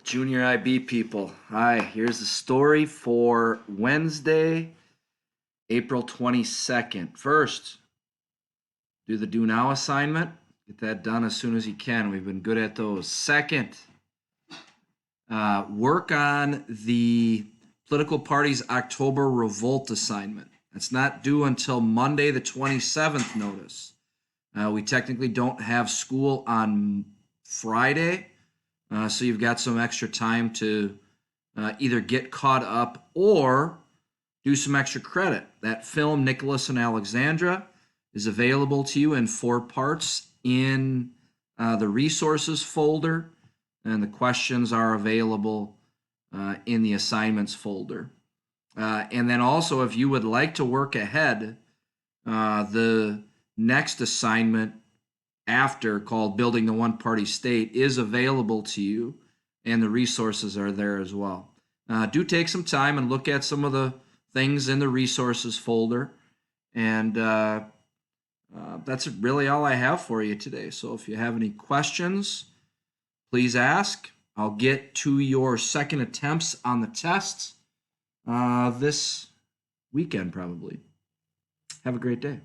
Junior IB people. Hi, here's the story for Wednesday, April 22nd. First, do the do now assignment. Get that done as soon as you can. We've been good at those. Second, work on the political party's October revolt assignment. It's not due until Monday, the 27th notice. We technically don't have school on Friday. So you've got some extra time to either get caught up or do some extra credit. That film, Nicholas and Alexandra, is available to you in 4 parts in the resources folder, and the questions are available in the assignments folder. And then also, if you would like to work ahead, the next assignment after, called Building the One Party State, is available to you, and the resources are there as well. Do take some time and look at some of the things in the resources folder, and that's really all I have for you today. So if you have any questions, please ask. I'll get to your second attempts on the tests this weekend probably. Have a great day.